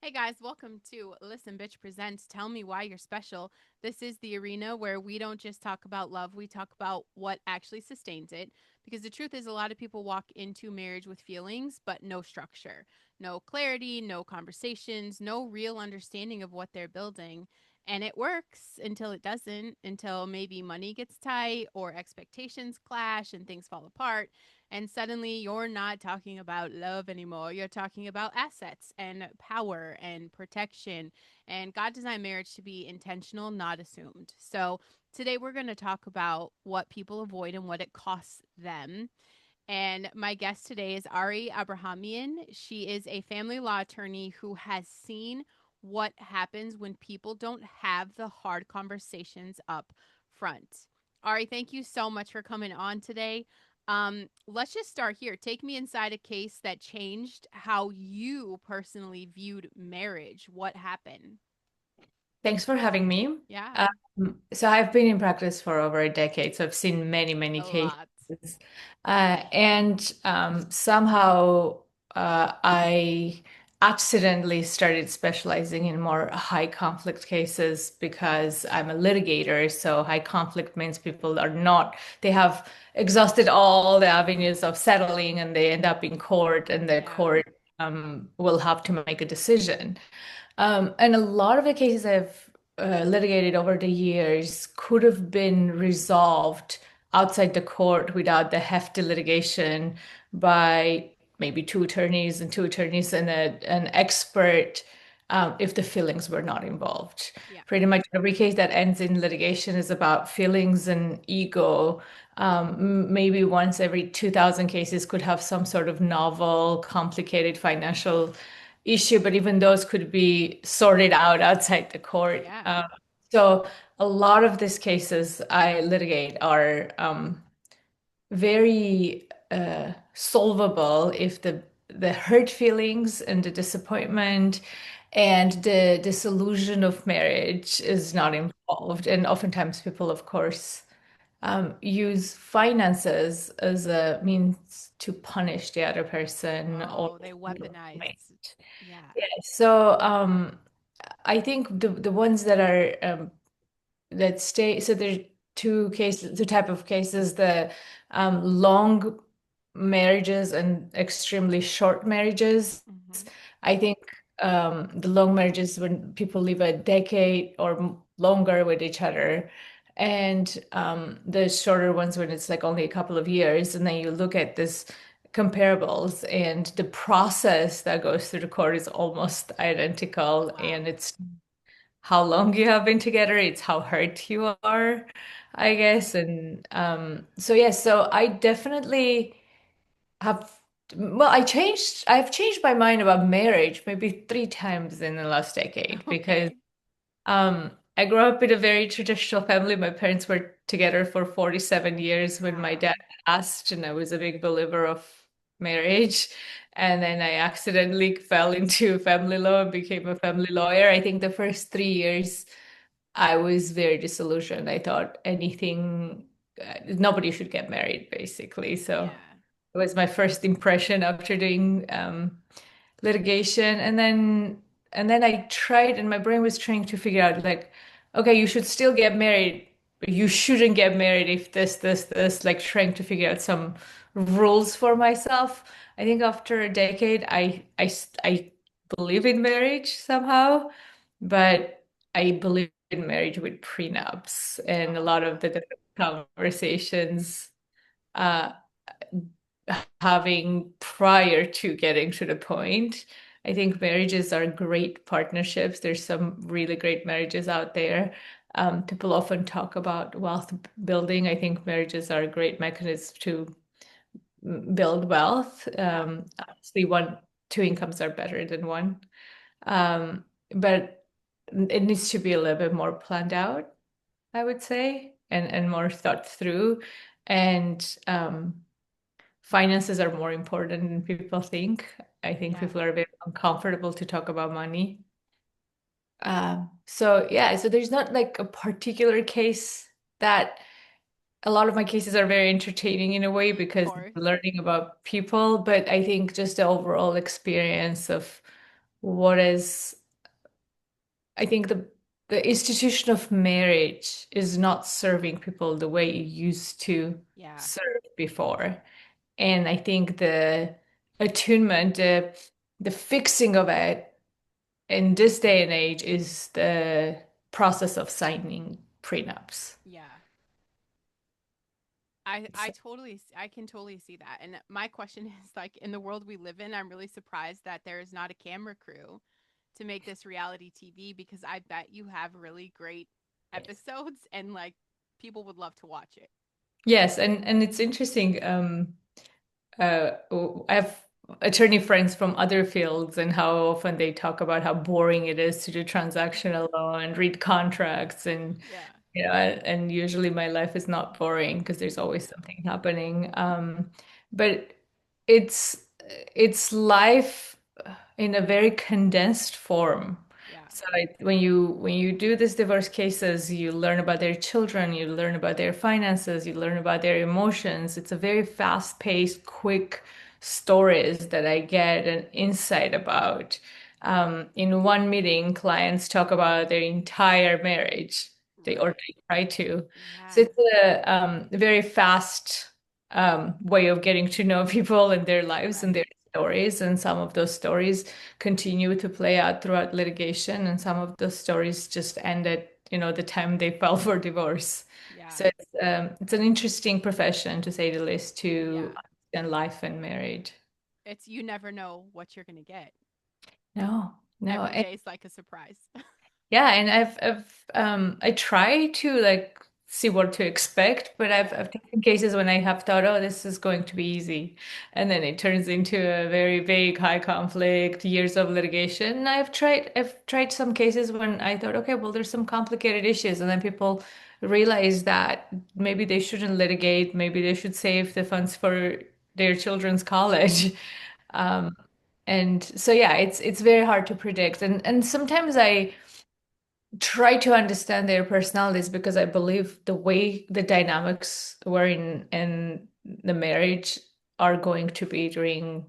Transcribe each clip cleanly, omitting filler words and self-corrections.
Hey guys, welcome to Listen Bitch Presents Tell Me Why You're Special. This is the arena where we don't just talk about love, we talk about what actually sustains it. Because the truth is, a lot of people walk into marriage with feelings, but no structure, no clarity, no conversations, no real understanding of what they're building. And it works until it doesn't, until maybe money gets tight or expectations clash and things fall apart. And suddenly you're not talking about love anymore. You're talking about assets and power and protection. And God designed marriage to be intentional, not assumed. So today we're going to talk about what people avoid and what it costs them. And my guest today is Arusyak Abrahamyan. She is a family law attorney who has seen what happens when people don't have the hard conversations up front. Ari, thank you so much for coming on today. Let's just start here. Take me inside a case that changed how you personally viewed marriage. What happened? Thanks for having me. Yeah, So I've been in practice for over a decade, so I've seen many, many a cases. lot. And somehow I accidentally started specializing in more high conflict cases because I'm a litigator. So high conflict means people are not, they have exhausted all the avenues of settling and they end up in court, and the Yeah. court will have to make a decision. And a lot of the cases I've litigated over the years could have been resolved outside the court without the hefty litigation by maybe two attorneys and an expert, if the feelings were not involved. Yeah. Pretty much every case that ends in litigation is about feelings and ego. Maybe once every 2,000 cases could have some sort of novel, complicated financial issue, but even those could be sorted out outside the court. Yeah. So a lot of these cases I litigate are very solvable if the hurt feelings and the disappointment and the disillusion of marriage is not involved. And oftentimes people, of course, use finances as a means to punish the other person or Oh, they weaponized. Yeah. yeah. So I think the ones that are that stay, so there's two cases, two type of cases, the long marriages and extremely short marriages. Mm-hmm. I think the long marriages when people live a decade or longer with each other, and the shorter ones when it's like only a couple of years, and then you look at this comparables and the process that goes through the court is almost identical, Wow. and it's how long you have been together, it's how hurt you are, I guess. And so yes, so I definitely have, well, I've changed my mind about marriage maybe 3 times in the last decade because Okay. I grew up in a very traditional family. My parents were together for 47 years when my Wow. dad passed, and I was a big believer of marriage. And then I accidentally fell into family law and became a family lawyer. I think the first 3 years I was very disillusioned. I thought nobody should get married, basically. So Yeah. it was my first impression after doing litigation. And then I tried, and my brain was trying to figure out like, okay, you should still get married, but you shouldn't get married if this, like trying to figure out some rules for myself. I think after a decade, I believe in marriage somehow, but I believe in marriage with prenups, and a lot of Ah. the different conversations uh having prior to getting to the point. I think marriages are great partnerships. There's some really great marriages out there. People often talk about wealth building. I think marriages are a great mechanism to build wealth. Yeah. Obviously, two incomes are better than one, but it needs to be a little bit more planned out, I would say, and more thought through. And finances are more important than people think. I think Yeah. people are very uncomfortable to talk about money. So yeah, so there's not like a particular case that a lot of my cases are very entertaining in a way Of because course. learning about people, but I think just the overall experience of what is, I think the institution of marriage is not serving people the way it used to Yeah. serve before. And I think the attunement, the fixing of it in this day and age is the process of signing prenups. Yeah. I can totally see that. And my question is like in the world we live in, I'm really surprised that there is not a camera crew to make this reality TV because I bet you have really great Yes. episodes and like people would love to watch it. Yes, and it's interesting. I have attorney friends from other fields and how often they talk about how boring it is to do transactional law and read contracts and Yeah. and usually my life is not boring because there's always something happening. But it's it's life in a very condensed form. Yeah. So when you do these divorce cases, you learn about their children, you learn about their finances, you learn about their emotions. It's a very fast-paced, quick stories that I get an insight about. In one meeting, clients talk about their entire marriage. Or Right. they try to. So Yeah. it's a very fast way of getting to know people and their lives and their Right. stories. And some of those stories continue to play out throughout litigation, and some of those stories just end at, the time they file for divorce. Yeah. So it's an interesting profession, to say the least, to Yeah. understand life and marriage. It's you never know what you're gonna get. No, no. Every day is like a surprise. Yeah, and I try to like see what to expect, but Yeah. I've taken cases when I have thought, oh, this is going to be easy, and then it turns into a very big, high conflict, years of litigation. I've tried some cases when I thought, okay, well, there's some complicated issues, and then people realize that maybe they shouldn't litigate, maybe they should save the funds for their children's college. Um, and so yeah, it's very hard to predict, and sometimes I try to understand their personalities because I believe the way the dynamics were in the marriage are going to be during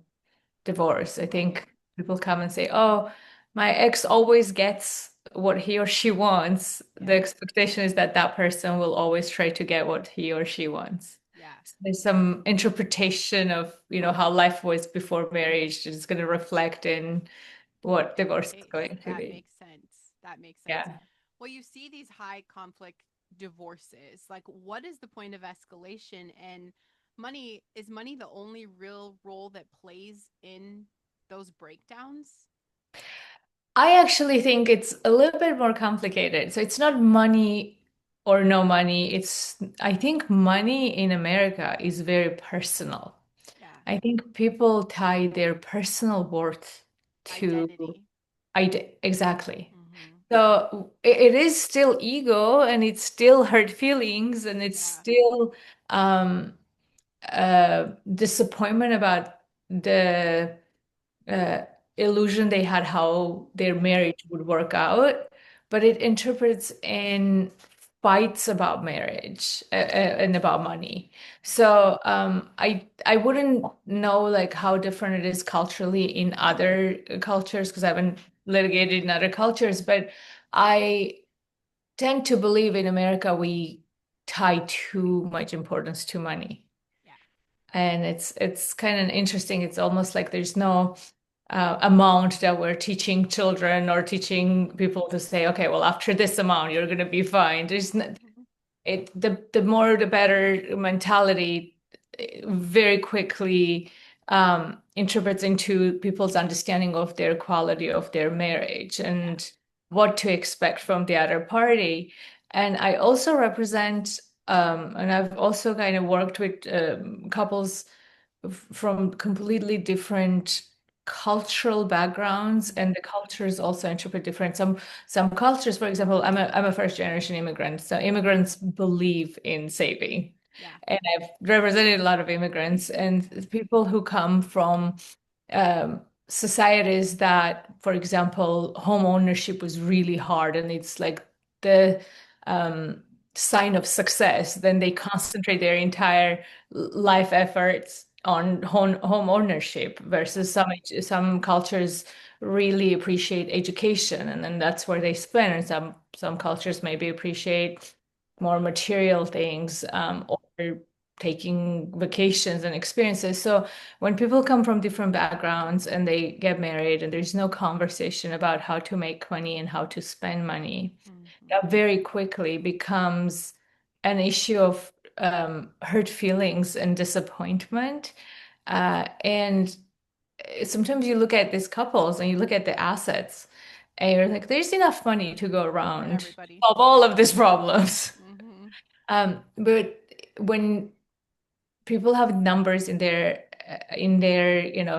divorce. I Right. think people come and say, "Oh, my ex always gets what he or she wants." The Yeah. expectation is that that person will always try to get what he or she wants. Yeah. So there's some interpretation of, how life was before marriage that is going to reflect in what In the divorce is case. going to That be. makes sense. That makes sense. Yeah. Well, you see these high conflict divorces. Like, what is the point of escalation? And money, is money the only real role that plays in those breakdowns? I actually think it's a little bit more complicated. So it's not money or no money. I think money in America is very personal. Yeah. I think people tie their personal worth to Identity. exactly. Mm-hmm. So it is still ego and it's still hurt feelings and it's Yeah. still um, disappointment about the uh, illusion they had how their Yeah. marriage would work out, but it interprets in fights about marriage and about money. Right. So I wouldn't know like how different it is culturally in other cultures because I haven't litigated in other cultures, but I tend to believe in America we tie too much importance to money. Yeah. And it's kind of interesting. It's almost like there's no amount that we're teaching children or teaching people to say, okay, well, after this amount, you're going to be fine. There's no, the more the better mentality very quickly interprets into people's understanding of their quality of their marriage Yeah. and what to expect from the other party. And I also represent, and I've also kind of worked with couples from completely different cultural backgrounds, and the cultures also interpret different. Some cultures, for example, I'm a first generation immigrant, so immigrants believe in saving. Yeah. And I've represented a lot of immigrants and people who come from societies that, for example, home ownership was really hard and it's like the sign of success. Then they concentrate their entire life efforts on home ownership Yeah. versus some cultures really appreciate education, and then that's where they spend. And some cultures maybe appreciate more material things, or taking vacations and experiences. So when people come from different backgrounds and they get married and there's no conversation about how to make money and how to spend money, Hmm. that very quickly becomes an issue of hurt feelings and disappointment. And sometimes you look at these couples and you look at the assets and you're like, there's enough money to go For around to everybody. solve all of these problems. Hmm. But when people have numbers in their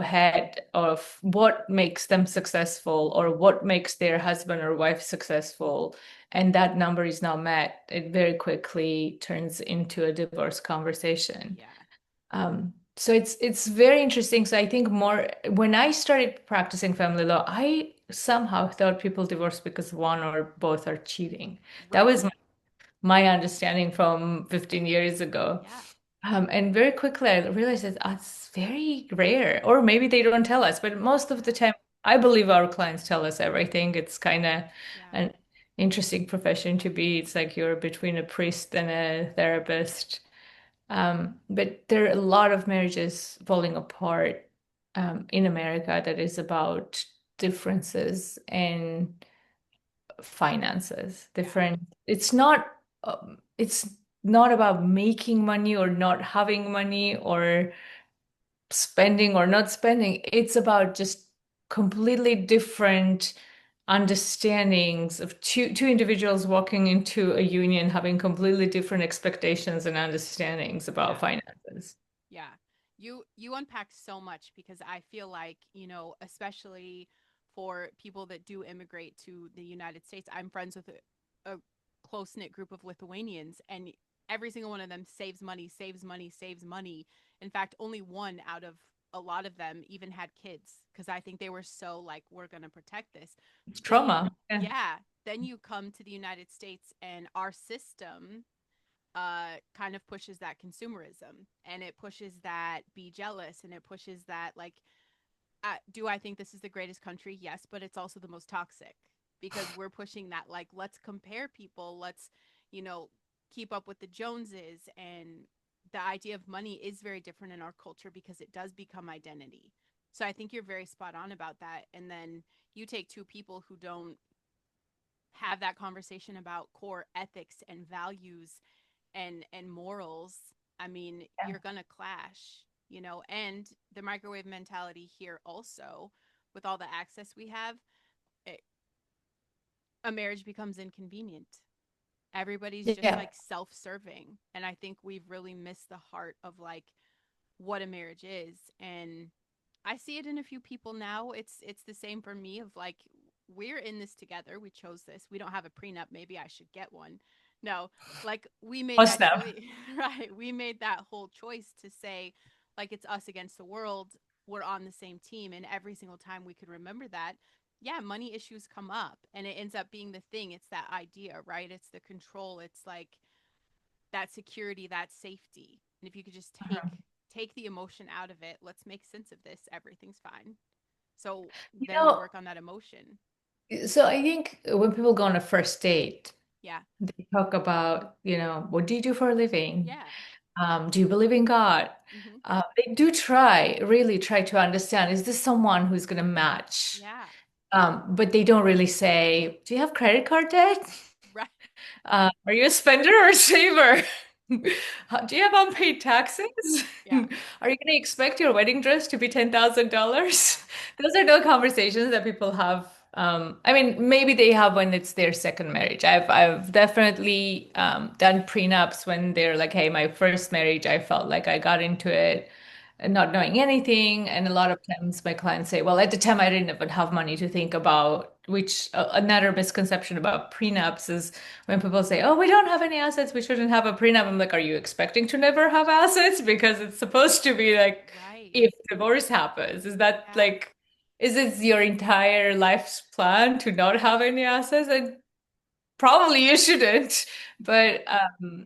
head of what makes them successful or what makes their husband or wife successful, and that number is not met, it very quickly turns into a divorce conversation. Yeah. So it's very interesting. So I think more when I started practicing family law, I somehow thought people divorce because one or both are cheating. That Right. was my understanding from 15 years ago. Yeah. And very quickly I realized that that's very rare, or maybe they don't tell us, but most of the Yeah. time, I believe our clients tell us everything. It's kind of Yeah. an interesting profession to be. It's like you're between a priest and a therapist. But there are a lot of marriages falling apart in America that is about differences in finances. Yeah. It's not about making money or not having money or spending or not spending. It's about just completely different understandings of two individuals walking into a union having completely different expectations and understandings about Yeah. finances. Yeah. You unpacked so much because I feel like, especially for people that do immigrate to the United States, I'm friends with a close-knit group of Lithuanians, and every single one of them saves money, saves money, saves money. In fact, only one out of a lot of them even had kids because I think they were so like, we're going to protect this. It's Then you, trauma. Yeah. yeah, then you come to the United States and our system kind of pushes that consumerism, and it pushes that be jealous, and it pushes that like, do I think this is the greatest country? Yes, but it's also the most toxic because we're pushing that like, let's compare people, let's, you know keep up with the Joneses. And the idea of money is very different in our culture because it does become identity. So I think you're very spot on about that. And then you take two people who don't have that conversation about core ethics and values and morals. I mean, you're going to clash, and the microwave mentality here also, with all the access we have, it, a marriage becomes inconvenient. Everybody's just Yeah. like self-serving, and I think we've really missed the heart of like what a marriage is. And I see it in a few people now. It's the same for me of like, we're in this together. We chose this. We don't have a prenup. Maybe I should get one. No, like we made Oh, that snap. choice, right? We made that whole choice to say like, it's us against the world. We're on the same team, and every single time we could remember that, yeah, money issues come up and it ends up being the thing. It's that idea, right? It's the control. It's like that security, that safety. And if you could just take the emotion out of it, let's make sense of this. Everything's fine. So You then we know, work on that emotion. so I think when people go on a first date, Yeah. they talk about, what do you do for a living? Yeah. Do you believe in God? Hmm. They do really try to understand, is this someone who's going to match? Yeah. But they don't really say, do you have credit card debt? Right. Are you a spender or a saver? Do you have unpaid taxes? Yeah. Are you going to expect your wedding dress to be $10,000? Yeah. Those are no conversations that people have. I mean, maybe they have when it's their second marriage. I've definitely done prenups when they're like, "Hey, my first marriage, I felt like I got into it not knowing anything." And a Yeah. lot of times my clients say, well, at the time I didn't even have money to think about, which another misconception about prenups is when people say, oh, we don't have any assets, we shouldn't have a prenup. I'm like, are you expecting to never have assets? Because it's supposed to be like, Right. if divorce happens, is that Yeah. like, is it your entire life's plan to not have any assets? And probably you shouldn't. Yeah. But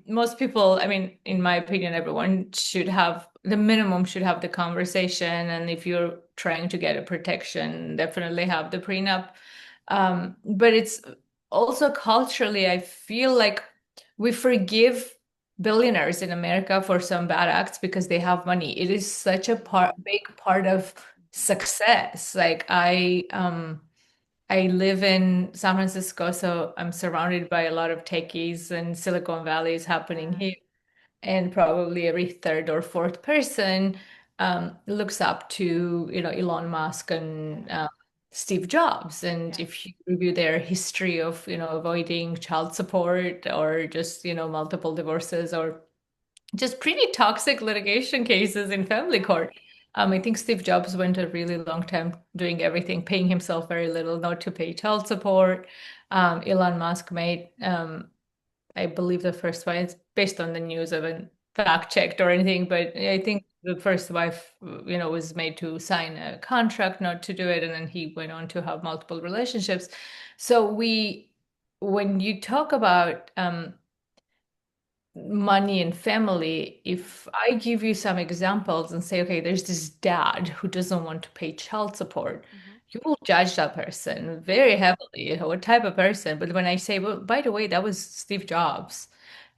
most people, I mean, in my opinion, everyone should have the minimum should have the conversation. And if you're trying to get a protection, definitely have the prenup. But it's also culturally, I feel like we forgive billionaires in America for some bad acts because they have money. It is such a big part of Mhm. success. Like I live in San Francisco, so I'm surrounded by a lot of techies, and Silicon Valley is happening Yeah. here. And probably every third or fourth person looks up to, Elon Musk and Yeah. Steve Jobs. And Yes. if you review their history of, avoiding child support or just, multiple divorces or just pretty toxic litigation cases in family Yeah. court. I think Steve Jobs went a really long time doing everything, paying himself very little, not to pay child support. Elon Musk made, I believe the first one, it's based on the news, I haven't fact checked or anything, but I think the first wife, was made to sign a contract not to do it. And then he went on to have multiple relationships. So when you talk about, money and family, if I give you some examples and say, okay, there's this dad who doesn't want to pay child support, Hmm. you will judge that person Yeah. very heavily, what type of person. But when I say, well, by the way, that was Steve Jobs,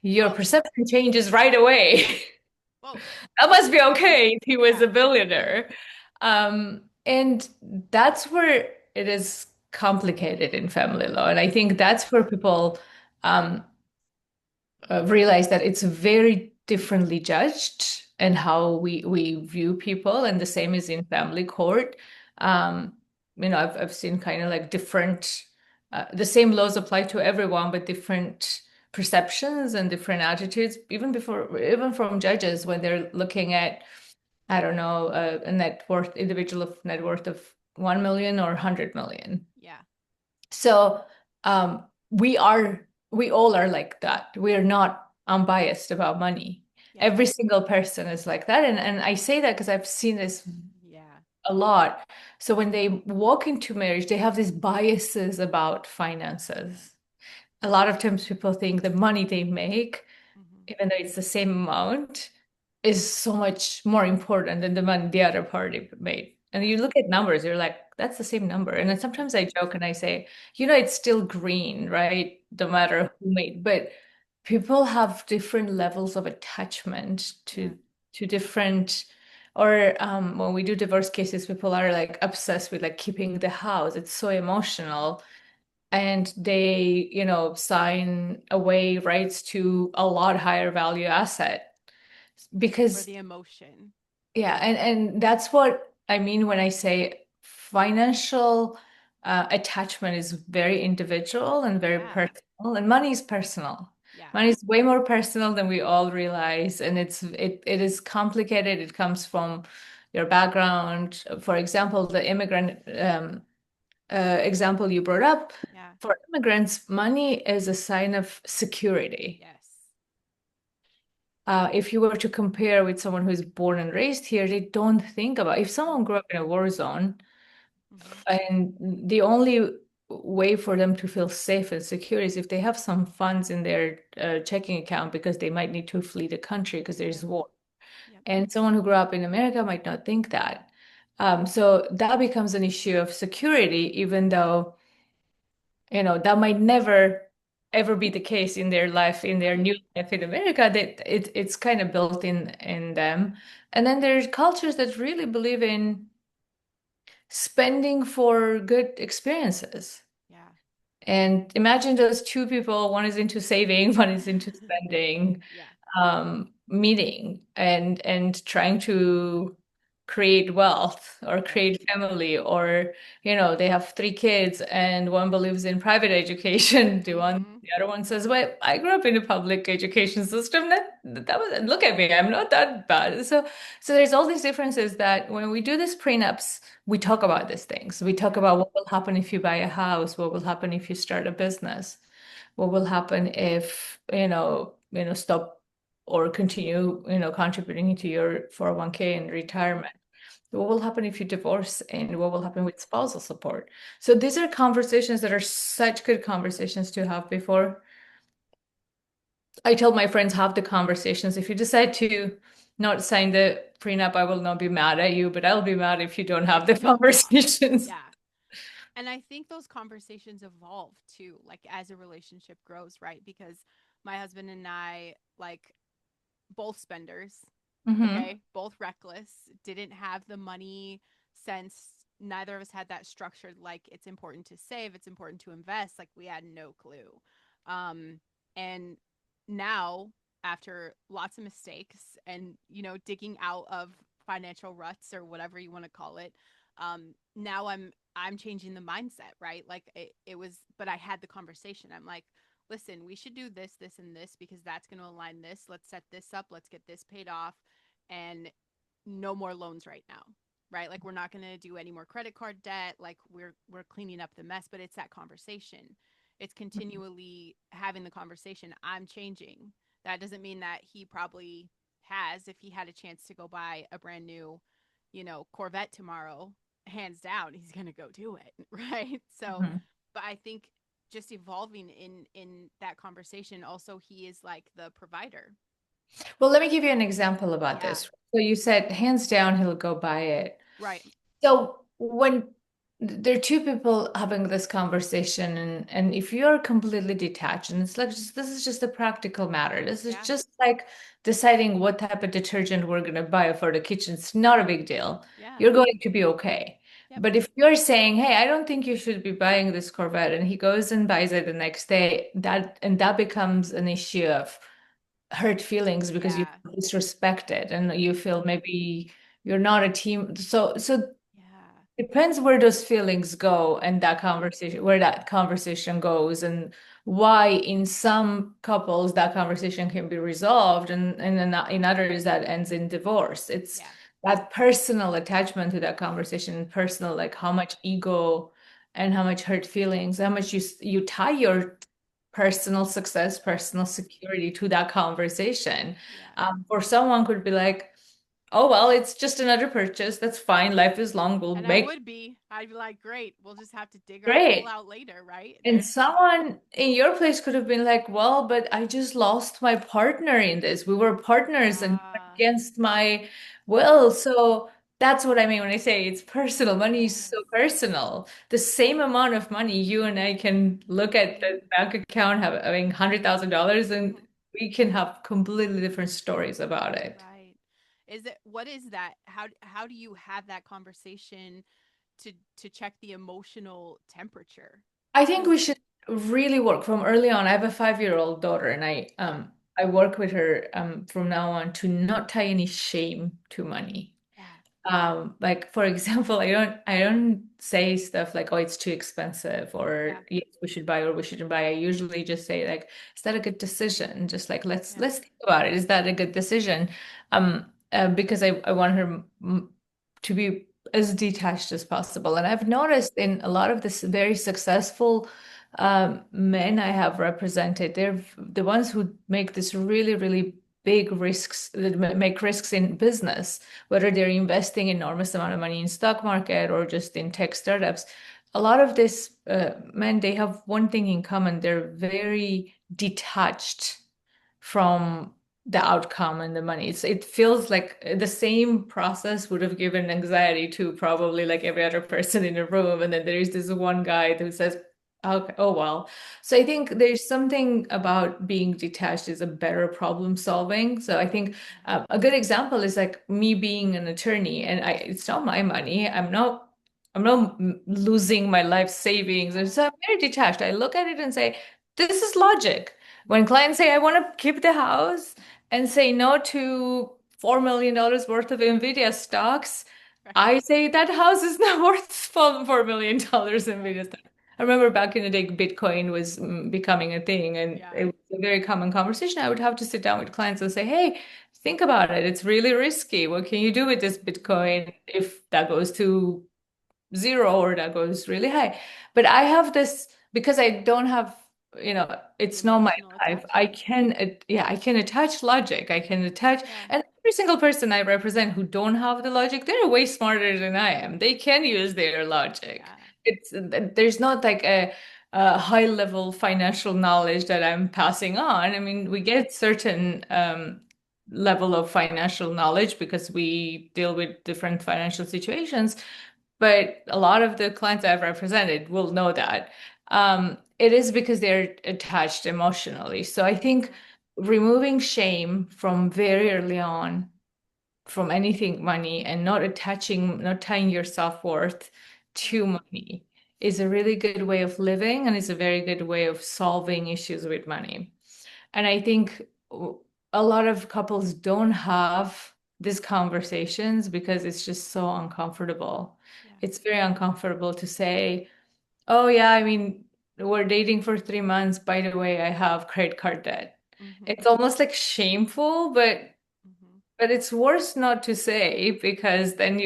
your Whoa. perception changes right away. Whoa. That must be okay if he was Yeah. a billionaire. And that's where it is complicated in family law. And I think that's where people um, realize that it's very differently judged and how we view people, and the same is in family court. Um, I've seen kind of like different, the same laws apply to everyone, but different perceptions and different attitudes, even from judges when they're looking at, I don't know, a net worth individual of net worth of 1 million or 100 million. Yeah. So um, we all are like that. We are not unbiased about money. Yeah. Every single person is like that. And I say that because I've seen this Yeah. a lot. So when they walk into marriage, they have these biases about finances. A lot of times people think the money they make, Hmm. even though it's the same amount, is so much more important than the money the other party made. And Yeah. you look at numbers, you're like, that's the same number. And then sometimes I joke and I say, it's still green, right? No Yeah. matter who made. But people have different levels of attachment Yeah. to different, or when we do divorce cases, people are like obsessed with like keeping the house. It's so emotional. And they, sign away rights to a lot higher value asset For because the emotion. yeah, and that's what I mean when I say financial attachment is very individual and very Yeah. personal, and money is personal. Yeah. Money is way more personal than we all realize, and it is complicated. It comes from your background. For example, the immigrant example you brought up, Yeah. for immigrants, money is a sign of security. Yes. If you were to compare with someone who's born and raised here, they don't think about if someone grew up in a war zone, Hmm. and the only way for them to feel safe and secure is if they have some funds in their checking account because they might need to flee the country because there's Yep. war. Yep. And someone who grew up in America might not think that. So that becomes an issue of security, even though that might never ever be the case in their life, in their Right. new life in America, that it's kind of built in them. And then there's cultures that really believe in spending for good experiences. Yeah. And imagine those two people, one is into saving, one is into spending, Yeah. meeting and trying to create wealth or Right. create family, or they have three kids and one believes in private education, Hmm. the other one says, well, I grew up in a public education system, that was, look at me, I'm not that bad. So there's all these differences that when we do these prenups, we talk about these things. We talk Yeah. about what will happen if you buy a house, what will happen if you start a business, what will happen if stop or continue contributing to your 401k in Hmm. retirement, what will happen if you divorce, and what will happen with spousal support. So these are conversations that are such good conversations to have before. I tell my friends, have the conversations. If you decide to not sign the prenup, I will not be mad at you, but I'll be mad if you don't have If the you don't talk. conversations. Yeah. And I think those conversations evolve too, like as a relationship grows, right? Because my husband and I, like, both spenders, Hmm. okay? Both reckless, didn't have the money sense. Neither of us had that structured, like, it's important to save, it's important to invest. Like, we had no clue. And now, after lots of mistakes and, digging out of financial ruts or whatever you want to call it, now I'm changing the mindset, right? Like it was, but I had the conversation. I'm like, listen, we should do this, this, and this because that's going to align this. Let's set this up. Let's get this paid off, and no more loans right now, right? Like we're not going to do any more credit card debt. Like we're cleaning up the mess, but it's that conversation. It's continually having the conversation. I'm changing. That doesn't mean that he probably has, if he had a chance to go buy a brand new, Corvette tomorrow, hands down, he's going to go do it, right? So, Hmm. but I think just evolving in that conversation, also he is like the provider. Well, let me give you an example about Yeah. this. So you said hands down he'll go buy it. Right. So when there are two people having this conversation, and if you're completely detached, and it's like this is just a practical matter. This is Yeah. just like deciding what type of detergent we're going to buy for the kitchen. It's not a big deal. Yeah. You're going to be okay. Yep. But if you're saying, "Hey, I don't think you should be buying this Corvette," and he goes and buys it the next day, that becomes an issue of hurt feelings because you Yeah. feel disrespected and you feel maybe you're not a team. So Yeah. depends where those feelings go and that conversation, where that conversation goes, and why in some couples that conversation can be resolved, and in others that ends in divorce. It's Yeah. that personal attachment to that conversation, personal, like how much ego and how much hurt feelings, how much you tie your personal success, personal Yeah. security to that conversation. Yeah. For someone could be like, oh, well, it's just another purchase. That's fine. Life is long. We'll And I make would be. I'd be like, great. We'll just have to dig our hole great. out later, right? And There's someone in your place could have been like, well, but I just lost my partner in this. We were partners and against my will. So that's what I mean when I say it's personal. Money is so yes. personal. The same amount of money you and I can look at Right. the bank account having $100,000 and we can have completely different stories about it. Right. Is it, what is that? How do you have that conversation to check the emotional temperature? I think Cuz we should really work from early on. I have a 5-year-old daughter, and yeah. I work with her from now on to not tie any shame to money. Yeah. Like for example, I don't say stuff like, oh, it's too expensive, or Yeah. yes, we should buy or we shouldn't buy. I usually just say like, is that a good decision? Just like Yeah. let's think about it. Is that a good decision? Because I want her to be as detached as possible. And I've noticed in a lot of this very successful men I have represented, they're the ones who make this really, really big risks, that make risks in business, whether they're investing enormous amount of money in stock market or just in tech startups. A lot of this men, they have one thing in common. They're very detached from the outcome and the money. It feels like the same process would have given anxiety to probably like every other person in the room. And then there is this one guy who says, okay, oh well. So I think there's something about being detached is a better problem solving. So I think a good example is like me being an attorney, and it's not my money. I'm not losing my life savings. And Yeah. so I'm very detached. I look at it and say, this is logic. When clients say, I want to keep the house and say no to $4 million worth of NVIDIA stocks, Right. I say that house is not worth $4 million NVIDIA Right. stock. I remember back in the day, Bitcoin was becoming a thing, and Yeah. it was a very common conversation. I would have to sit down with clients and say, hey, think about it. It's really risky. What can you do with this Mhm. Bitcoin if that goes to zero or that goes really high? But I have this because I don't have, it's not my Emotional life. I attachment. can, yeah, I can attach logic. I can attach, Yeah. and every single person I represent who don't have the logic, they're way smarter than I am. They can use their logic. Yeah. It's there's not like a high level financial knowledge that I'm passing on. I mean, we get certain level of financial knowledge because we deal with different financial situations. But a lot of the clients I've represented will know that. It is because they're attached emotionally. So I think Mhm. removing shame from very early on from anything money and not tying your self-worth Yeah. to money is a really good way of living and is a very good way of solving issues with money. And I think a lot of couples don't have these conversations because it's just so uncomfortable. Yeah. It's very uncomfortable to say, oh, yeah, I mean, we're dating for 3 months. By the way, I have credit card debt. Mhm. It's almost like shameful, Mhm. but it's worse not to say because then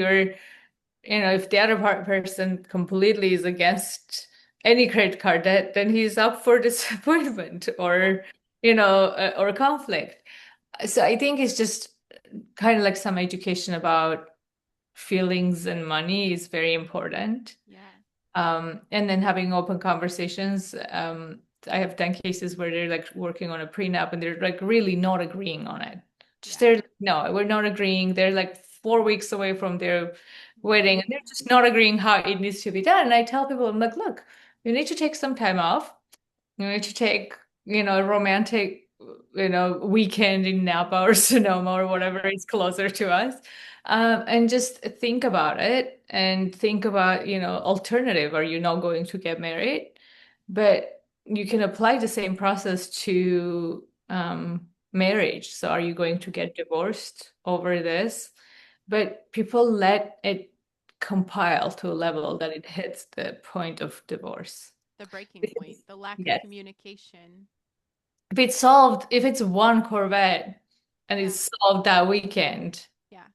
if the other person completely is against any credit card debt, then he's up for disappointment Yeah. or conflict. So I think it's just kind of like some education about feelings and money is very important. Yeah. And then having open conversations. I have done cases where they're like working on a prenup and they're like really not agreeing on it. Just Yeah. they're like, no, we're not agreeing. They're like 4 weeks away from their wedding and they're Mhm. just not agreeing how it needs to be done. And I tell people, I'm like, look, you need to take some time off. You need to take, a romantic, weekend in Napa or Sonoma or Yeah. whatever is closer to us. And just think about it and think about, alternative. Are you not going to get married? But you can apply the same process to marriage. So are you going to Mhm. get divorced over this? But people let it compile to a level that it hits the point of divorce. The breaking point, Because, the lack of yes, communication. if it's one Corvette and Yeah. it's solved that weekend, Yeah.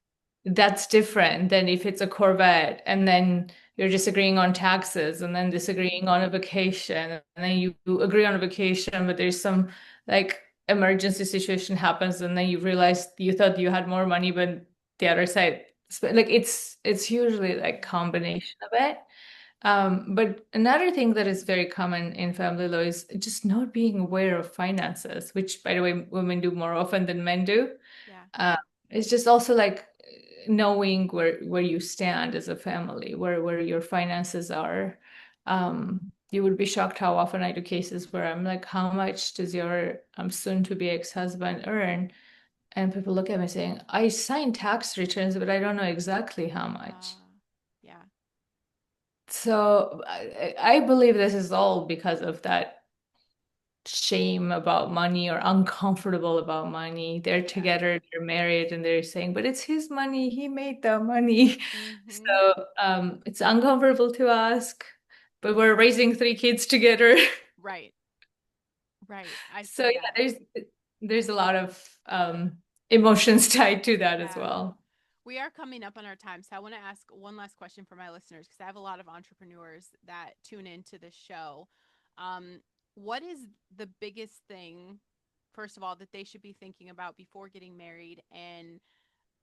that's different than if it's a Corvette and then you're disagreeing on taxes and then Mhm. disagreeing on a vacation and then you agree on a vacation, but there's some like emergency situation happens and then you realize you thought you had more money, but the other side, like it's usually like Mhm. combination of it. But another thing that is very common in family law is just not being aware of finances, which, by the way, women do more often than men do. Yeah. Uh, it's just also like knowing where you stand as a family, where your finances are. You would be shocked how often I do cases where I'm like, "How much does your soon-to-be ex-husband earn?" And people look at me saying, "I signed tax returns, but I don't know exactly how much." Yeah. So I believe this is all because of that shame about money or uncomfortable about money. They're Yeah. together, they're married, and they're saying, but it's his money, he made the money. Mhm. So it's uncomfortable to ask, but we're raising 3 kids together. Right. Right. I So see yeah, that. there's a lot of emotions tied to that as Yeah. well. We are coming up on our time, so I want to ask one last question for my listeners because I have a lot of entrepreneurs that tune into this show. Um, what is the biggest thing, first of all, that they should be thinking about before getting married? And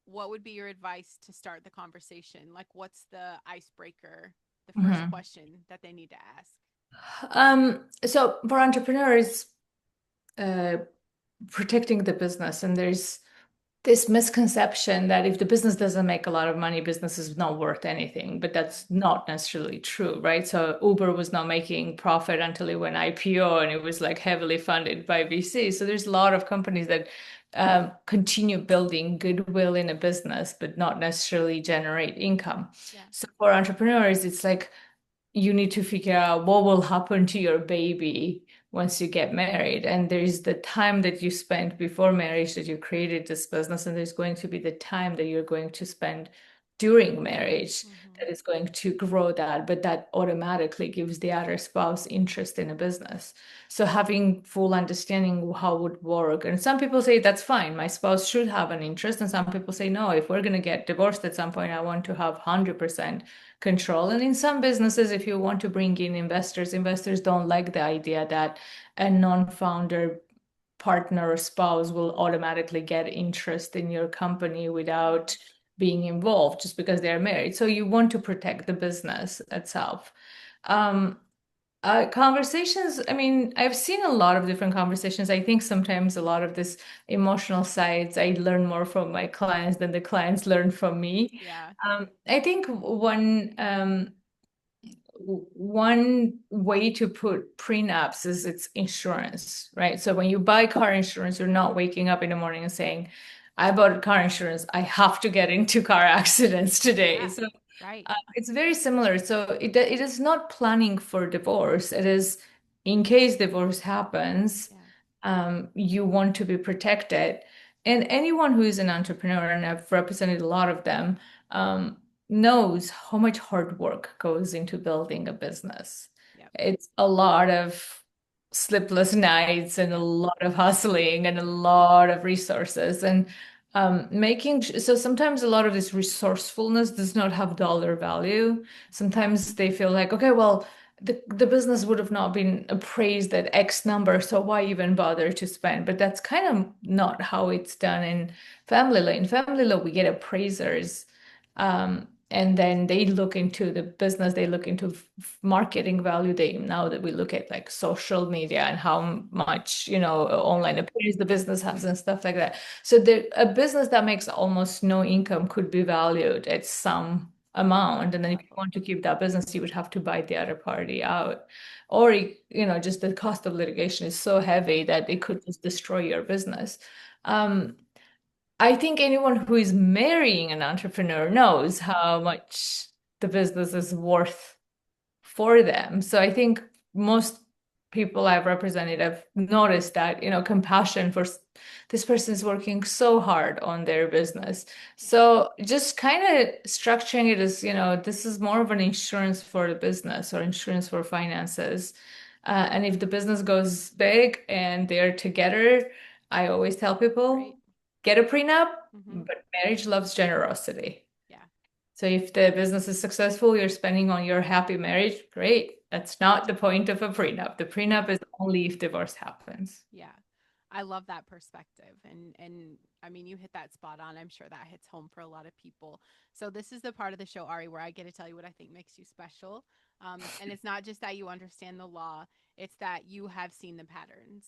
what would be your advice to start the conversation? Like, what's the icebreaker, the first Mhm. question that they need to ask? So for entrepreneurs, uh, protecting the business, and there's this misconception that if the business doesn't make a lot of money, business is not worth anything, but Yeah. that's not necessarily true, right? So Uber was not making profit until it went IPO and it was like heavily funded by VC. So there's a lot of companies that continue building goodwill in a business, but not necessarily generate income. Yeah. So for entrepreneurs, it's like you need to figure out what will happen to your baby once you get married. And there's the time that you spent before marriage that you created this business, and there's going to be the time that you're going to spend during marriage Mm-hmm. that is going to grow that, but that automatically gives the other spouse interest in a business. So having full understanding how it would work. And some people say that's fine, my spouse should have an interest. And some people say, no, if we're going to get divorced at some point, I want to have 100% control. And in some businesses, if you want to bring in investors, investors don't like the idea that a non-founder partner or spouse will automatically get interest in your company Yeah. without being involved just because they're married. So you want to protect the business itself. Um, Conversations, I mean, I've seen a lot of different conversations. I think sometimes a lot of this emotional sides, I learn more from my clients than the clients learn from me. Yeah. I think one way to put prenups is it's insurance, right? So when you buy car insurance, you're not waking up in the morning and saying, I bought car insurance. I have to get into car accidents today. Yeah. So Right. it's very similar. So it is not planning for divorce. It is in case divorce happens, Yeah. you want to be protected. And anyone who is an entrepreneur, and I've represented a lot of them, um, knows how much hard work goes into building a business. Yep. It's a lot of sleepless nights and a Yep. lot of hustling and a lot of resources and so sometimes a lot of this resourcefulness does not have dollar value. Sometimes they feel like, okay, well, the business would have not been appraised at X number, so why even bother to spend? But that's kind of not how it's done in family law. In family law, we get appraisers, and then they look into the business, they look into marketing value. They now that we look at like social media and how much, Yep. online appearance the business has and stuff like that. So a business that makes almost no income could be valued at some amount. And then if you Level. want to keep that business, you would have to buy the other party out. Or, just the cost of litigation is so heavy that it Yeah. could just destroy your business. Um, I think anyone who is marrying an entrepreneur knows how much the business is worth for them. So I think most people I've represented have noticed that, compassion for this person is working so hard on their business. Yeah. So just kind of structuring it as, this is more of an insurance for the business or insurance for finances. And if the business goes big and they're together, I always tell Right. people get a prenup, Mm-hmm. but marriage loves generosity. Yeah. So if the business is successful, you're spending on your happy marriage, great. That's not the point of a prenup. The Yeah. prenup is only if divorce happens. Yeah. I love that perspective. And I mean, you hit that spot on. I'm sure that hits home for a lot of people. So this is the part of the show, Ari, where I get to tell you what I think makes you special. And it's not just that you understand the law, it's that you have seen the patterns.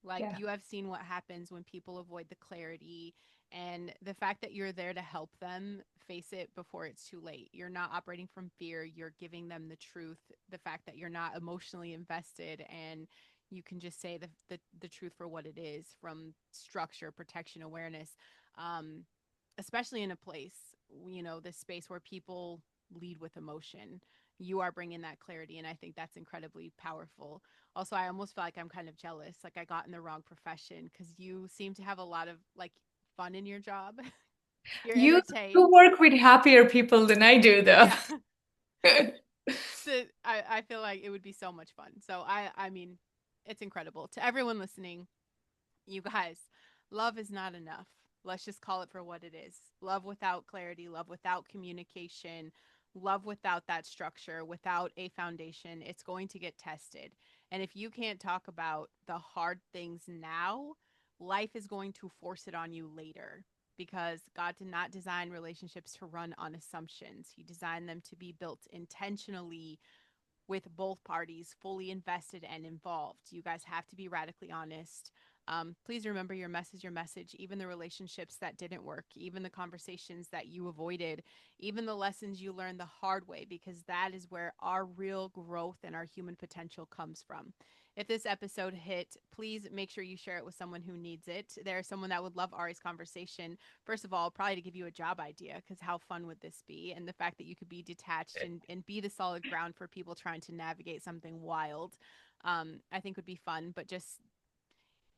Like Yeah. you have seen what happens when people avoid the clarity and the fact that you're there to help them face it before it's too late. You're not operating from fear, you're giving them the truth, the fact that you're not emotionally invested and you can just say the truth for what it is from structure, protection, awareness, um, especially in a place, this space where people lead with emotion. You are bringing that clarity, and I think that's incredibly powerful. Also, I almost feel like I'm kind of jealous, like I got in the wrong profession because you seem to have a lot of like fun in your job. You're You entertained. work with happier people than I do, though. Yeah. I feel like it would be so much fun. So I mean, it's incredible. To everyone listening, you guys, love is not enough. Let's just call it for what it is. Love without clarity, love without communication, love without that structure, without a foundation, it's going to get tested. And if you can't talk about the hard things now, life is going to force it on you later because God did not design relationships to run on assumptions. He designed them to be built intentionally with both parties fully invested and involved. You guys have to be radically honest. Please remember your message, even the relationships that didn't work, even the conversations that you avoided, even the lessons you learned the hard way, because that is where our real growth and our human potential comes from. If this episode hit, please make sure you share it with someone who needs it. There's someone that would love Ari's conversation. First of all, probably to give you a job idea, because how fun would this be? And the fact that you could be detached and be the solid ground for people trying to navigate something wild, I think would be fun. But just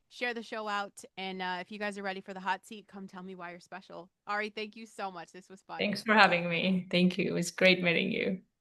share the show out. And if you guys are ready for the hot seat, come tell me why you're special. Ari, thank you so much. This was fun. Thanks for having me. Thank you. It was great meeting you.